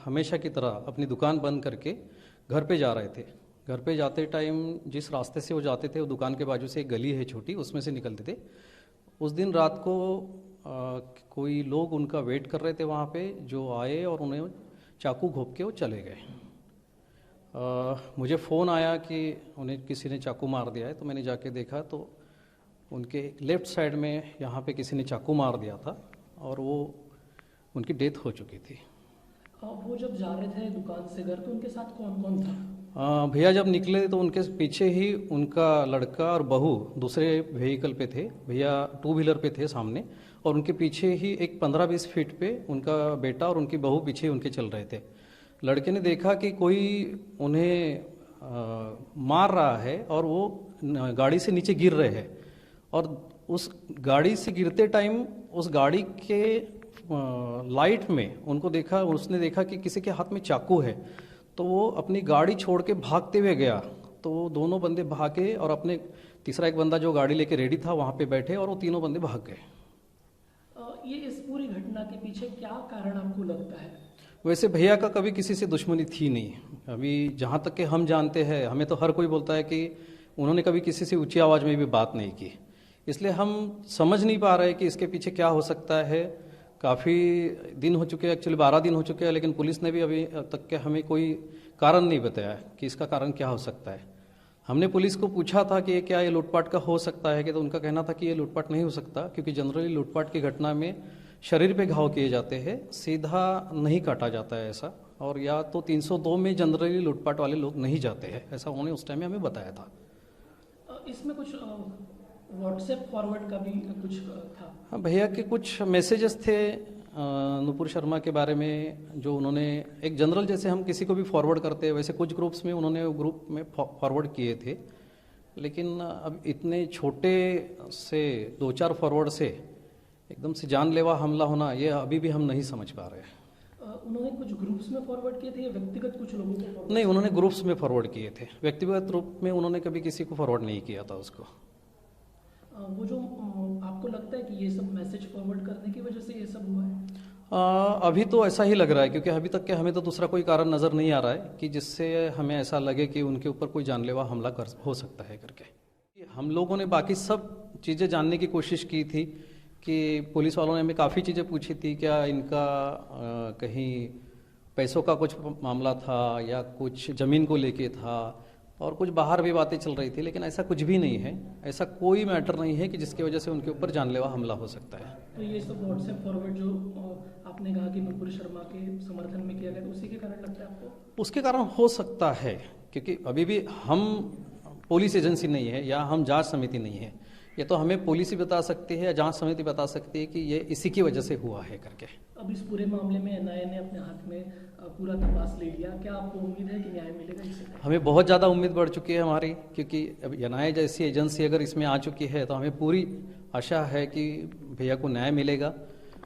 हमेशा की तरह अपनी दुकान बंद करके घर पे जा रहे थे। घर पे जाते टाइम जिस रास्ते से वो जाते थे, वो दुकान के बाजू से एक गली है छोटी, उसमें से निकलते थे। उस दिन रात को कोई लोग उनका वेट कर रहे थे वहाँ पे, जो आए और उन्हें चाकू घोंप के वो चले गए। मुझे फ़ोन आया कि उन्हें किसी ने चाकू मार दिया है, तो मैंने जाके देखा तो उनके लेफ़्ट साइड में यहाँ पे किसी ने चाकू मार दिया था और वो उनकी डेथ हो चुकी थी। वो जब जा रहे थे दुकान से घर, तो उनके साथ कौन कौन था? भैया जब निकले तो उनके पीछे ही उनका लड़का और बहू दूसरे व्हीकल पे थे। भैया टू व्हीलर पे थे सामने, और उनके पीछे ही एक 15-20 फीट पे उनका बेटा और उनकी बहू पीछे उनके चल रहे थे। लड़के ने देखा कि कोई उन्हें मार रहा है और वो गाड़ी से नीचे गिर रहे हैं, और उस गाड़ी से गिरते टाइम उस गाड़ी के लाइट में उनको देखा, उसने देखा कि किसी के हाथ में चाकू है, तो वो अपनी गाड़ी छोड़ के भागते हुए गया। तो वो दोनों बंदे भागे और अपने तीसरा एक बंदा जो गाड़ी लेके रेडी था वहाँ पे बैठे, और वो तीनों बंदे भाग गए। ये इस पूरी घटना के पीछे क्या कारण आपको लगता है? वैसे भैया का कभी किसी से दुश्मनी थी नहीं। अभी जहाँ तक कि हम जानते हैं, हमें तो हर कोई बोलता है कि उन्होंने कभी किसी से ऊंची आवाज़ में भी बात नहीं की, इसलिए हम समझ नहीं पा रहे कि इसके पीछे क्या हो सकता है। काफ़ी दिन हो चुके हैं, एक्चुअली 12 दिन हो चुके हैं, लेकिन पुलिस ने भी अभी तक के हमें कोई कारण नहीं बताया कि इसका कारण क्या हो सकता है। हमने पुलिस को पूछा था कि क्या ये लूटपाट का हो सकता है कि, तो उनका कहना था कि ये लूटपाट नहीं हो सकता, क्योंकि जनरली लूटपाट की घटना में शरीर पे घाव किए जाते हैं, सीधा नहीं काटा जाता है ऐसा। और या तो 302 में जनरली लूटपाट वाले लोग नहीं जाते हैं, ऐसा उन्होंने उस टाइम में हमें बताया था। इसमें कुछ व्हाट्सएप फॉरवर्ड का भी कुछ था? हाँ, भैया के कुछ मैसेजेस थे नुपुर शर्मा के बारे में, जो उन्होंने एक जनरल जैसे हम किसी को भी फॉरवर्ड करते हैं वैसे कुछ ग्रुप्स में उन्होंने ग्रुप में फॉरवर्ड किए थे। लेकिन अब इतने छोटे से 2-4 फॉरवर्ड से एकदम से जानलेवा हमला होना, ये अभी भी हम नहीं समझ पा रहे हैं। उन्होंने कुछ ग्रुप्स में फॉरवर्ड किए थे या व्यक्तिगत कुछ लोगों को फॉरवर्ड? नहीं, उन्होंने ग्रुप्स में फॉरवर्ड किए थे, व्यक्तिगत रूप में उन्होंने कभी किसी को फॉरवर्ड नहीं किया था उसको। वो जो आपको लगता है कि ये सब मैसेज फॉरवर्ड करने की वजह से ये सब हुआ है? अभी तो ऐसा ही लग रहा है, क्योंकि अभी तक के हमें तो दूसरा कोई कारण नज़र नहीं आ रहा है कि जिससे हमें ऐसा लगे कि उनके ऊपर कोई जानलेवा हमला हो सकता है करके। हम लोगों ने बाकी सब चीज़ें जानने की कोशिश की थी कि पुलिस वालों ने हमें काफ़ी चीज़ें पूछी थी, क्या इनका कहीं पैसों का कुछ मामला था या कुछ ज़मीन को लेके था, और कुछ बाहर भी बातें चल रही थी, लेकिन ऐसा कुछ भी नहीं है। ऐसा कोई मैटर नहीं है कि जिसकी वजह से उनके ऊपर जानलेवा हमला हो सकता है। तो ये सब व्हाट्सएप फॉरवर्ड जो आपने कहा कि नुपुर शर्मा के समर्थन में किया गया, तो उसी के कारण लगता है आपको? उसके कारण हो सकता है, क्योंकि अभी भी हम पुलिस एजेंसी नहीं है या हम जांच समिति नहीं है। ये तो हमें पुलिस ही बता सकती है या जांच समिति बता सकती है कि ये इसी की वजह से हुआ है करके। अब इस पूरे मामले में एनआईए ने अपने हाथ में पूरा तपास ले लिया, क्या आपको उम्मीद है कि न्याय मिलेगा इससे? हमें बहुत ज़्यादा उम्मीद बढ़ चुकी है हमारी, क्योंकि अब एनआईए जैसी एजेंसी अगर इसमें आ चुकी है तो हमें पूरी आशा है कि भैया को न्याय मिलेगा।